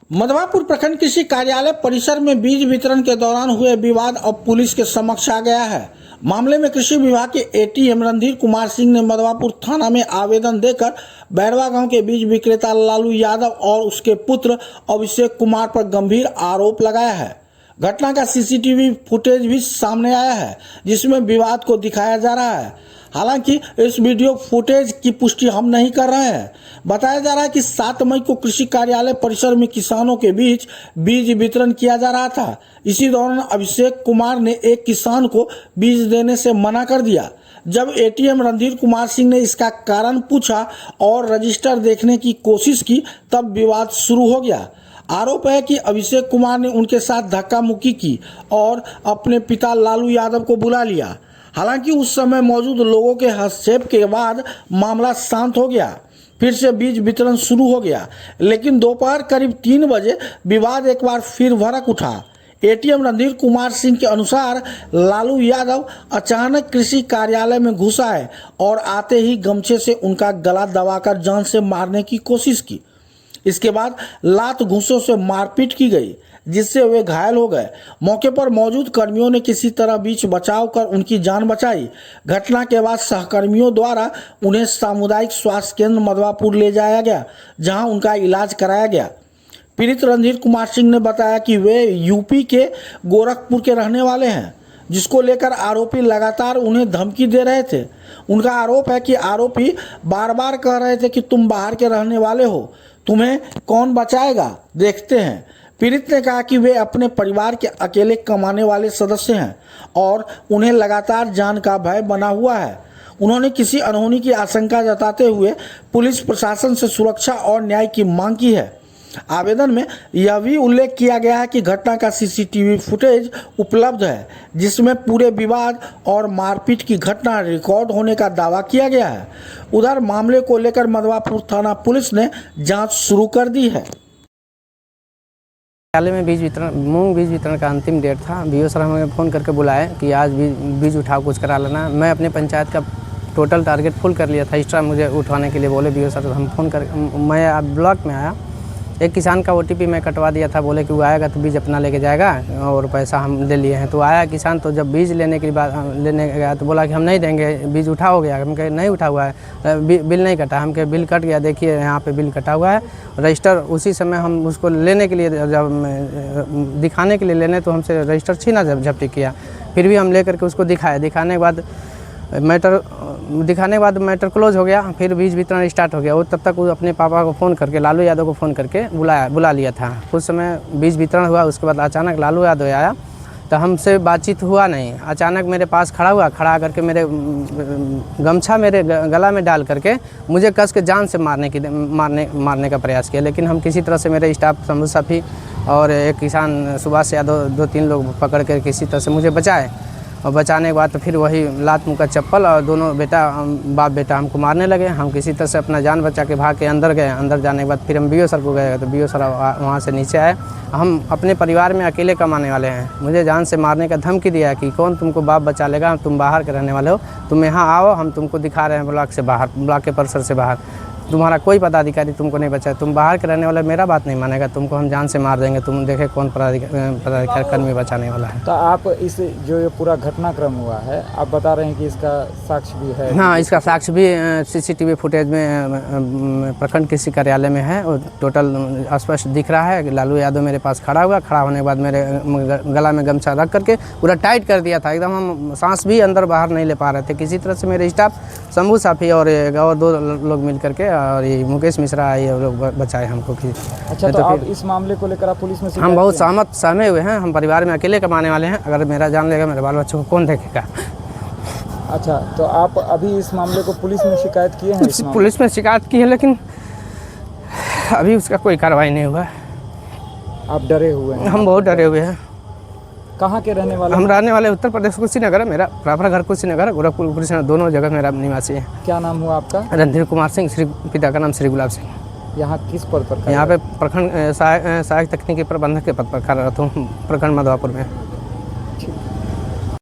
मधवापुर प्रखंड कृषि कार्यालय परिसर में बीज वितरण के दौरान हुए विवाद अब पुलिस के समक्ष आ गया है। मामले में कृषि विभाग के एटीएम रणधीर कुमार सिंह ने मधवापुर थाना में आवेदन देकर बैरवा गांव के बीज विक्रेता लालू यादव और उसके पुत्र अभिषेक कुमार पर गंभीर आरोप लगाया है। घटना का सीसीटीवी फुटेज भी सामने आया है, जिसमें विवाद को दिखाया जा रहा है। हालांकि इस वीडियो फुटेज की पुष्टि हम नहीं कर रहे हैं। बताया जा रहा है कि 7 मई को कृषि कार्यालय परिसर में किसानों के बीच बीज वितरण किया जा रहा था। इसी दौरान अभिषेक कुमार ने एक किसान को बीज देने से मना कर दिया। जब एटीएम रणधीर कुमार सिंह ने इसका कारण पूछा और रजिस्टर देखने की कोशिश की, तब विवाद शुरू हो गया। आरोप है कि अभिषेक कुमार ने उनके साथ धक्का मुक्की की और अपने पिता लालू यादव को बुला लिया। हालांकि उस समय मौजूद लोगों के हस्तक्षेप के बाद मामला शांत हो गया। फिर से बीज वितरण शुरू हो गया, लेकिन दोपहर करीब 3 बजे विवाद एक बार फिर भड़क उठा। एटीएम रणधीर कुमार सिंह के अनुसार लालू यादव अचानक कृषि कार्यालय में घुस आए और आते ही गमछे से उनका गला दबाकर जान से मारने की कोशिश की। इसके बाद लात घूंसों से मारपीट की गई, जिससे वे घायल हो गए। मौके पर मौजूद कर्मियों ने किसी तरह बीच बचाव कर उनकी जान बचाई। घटना के बाद सहकर्मियों द्वारा उन्हें सामुदायिक स्वास्थ्य केंद्र मधवापुर ले जाया गया, जहां उनका इलाज कराया गया। पीड़ित रणधीर कुमार सिंह ने बताया कि वे यूपी के गोरखपुर के रहने वाले हैं, जिसको लेकर आरोपी लगातार उन्हें धमकी दे रहे थे। उनका आरोप है कि आरोपी बार बार कह रहे थे कि तुम बाहर के रहने वाले हो, तुम्हें कौन बचाएगा, देखते हैं। पीड़ित ने कहा कि वे अपने परिवार के अकेले कमाने वाले सदस्य हैं और उन्हें लगातार जान का भय बना हुआ है। उन्होंने किसी अनहोनी की आशंका जताते हुए पुलिस प्रशासन से सुरक्षा और न्याय की मांग की है। आवेदन में यह भी उल्लेख किया गया है कि घटना का सीसीटीवी फुटेज उपलब्ध है, जिसमें पूरे विवाद और मारपीट की घटना रिकॉर्ड होने का दावा किया गया है। उधर मामले को लेकर मधवापुर थाना पुलिस ने जांच शुरू कर दी है। कार्यालय में मूंग बीज वितरण का अंतिम डेट था। बीओ सर हमें फ़ोन करके बुलाए कि आज बीज उठाओ, कुछ करा लेना। मैं अपने पंचायत का टोटल टारगेट फुल कर लिया था। एक्स्ट्रा मुझे उठाने के लिए बोले बीओ सर, हम फ़ोन कर मैं ब्लॉक में आया। एक किसान का ओटीपी मैं कटवा दिया था, बोले कि वो आएगा तो बीज अपना लेके जाएगा और पैसा हम ले लिए हैं। तो आया किसान, तो जब बीज लेने गया तो बोला कि हम नहीं देंगे, बीज उठा हो गया। हम कहे नहीं उठा हुआ है, बिल नहीं कटा। हम कहे बिल कट गया, देखिए यहाँ पे बिल कटा हुआ है। रजिस्टर उसी समय हम उसको लेने के लिए, जब दिखाने के लिए लेने, तो हमसे रजिस्टर छीना झपटी किया। फिर भी हम ले करके उसको दिखाने के बाद मैटर क्लोज हो गया। फिर बीज वितरण स्टार्ट हो गया। वो तब तक वो अपने पापा को फ़ोन करके, लालू यादव को फ़ोन करके बुला लिया था। कुछ समय बीज वितरण हुआ, उसके बाद अचानक लालू यादव आया, तो हमसे बातचीत हुआ नहीं। अचानक मेरे पास खड़ा करके मेरे गमछा मेरे गला में डाल करके मुझे कस के जान से मारने का प्रयास किया। लेकिन हम किसी तरह से, मेरे स्टाफ शंभू साफी और एक किसान सुभाष यादव, 2-3 लोग पकड़ कर किसी तरह से मुझे बचाए। और बचाने के बाद तो फिर वही लात मुँह का चप्पल और दोनों बाप बेटा हमको मारने लगे। हम किसी तरह से अपना जान बचा के भाग के अंदर गए। अंदर जाने के बाद फिर हम बीओ सर को गए, तो बीओ सर वहाँ से नीचे आए। हम अपने परिवार में अकेले कमाने वाले हैं, मुझे जान से मारने का धमकी दिया है कि कौन तुमको बाप बचा लेगा, तुम बाहर के रहने वाले हो, तुम यहाँ आओ, हम तुमको दिखा रहे हैं ब्लॉक से बाहर, ब्लॉक के परिसर से बाहर, तुम्हारा कोई पदाधिकारी तुमको नहीं बचा है, तुम बाहर के रहने वाले, मेरा बात नहीं मानेगा, तुमको हम जान से मार देंगे, तुम देखे कौन पदाधिकारी कर्मी बचाने वाला है। तो आप इस जो ये पूरा घटनाक्रम हुआ है, आप बता रहे हैं कि इसका साक्ष्य भी है? हाँ, इसका साक्ष्य भी सीसीटीवी फुटेज में प्रखंड कृषि कार्यालय में है। और टोटल स्पष्ट दिख रहा है कि लालू यादव मेरे पास खड़ा हुआ। खड़ा होने के बाद मेरे गला में गमछा रख करके पूरा टाइट कर दिया था एकदम। हम सांस भी अंदर बाहर नहीं ले पा रहे थे। किसी तरह से मेरे स्टाफ शंभू साफी और 2 लोग मिल करके, और ये मुकेश मिश्रा, ये लोग बचाए हमको। अच्छा, तो आप इस मामले को लेकर आप पुलिस में हम बहुत सहमे हुए हैं। हम परिवार में अकेले कमाने वाले हैं। अगर मेरा जान लेगा, मेरे बाल बच्चों को कौन देखेगा? अच्छा, तो आप अभी इस मामले को पुलिस में शिकायत किए हैं? पुलिस में शिकायत की है, लेकिन अभी उसका कोई कार्रवाई नहीं हुआ है। आप डरे हुए हैं? हम बहुत डरे हुए हैं। कहाँ के रहने वाले? हम रहने वाले उत्तर प्रदेश कुशीनगर है। मेरा प्रॉपर घर कुशीनगर, गोरखपुर कुशीनगर, दोनों जगह मेरा निवासी है। क्या नाम हुआ आपका? रणधीर कुमार सिंह। पिता का नाम श्री गुलाब सिंह। यहाँ किस पद पर? यहाँ पे प्रखंड सहायक तकनीकी प्रबंधक के पद पर कार्यरत हूँ, प्रखंड मधवापुर में।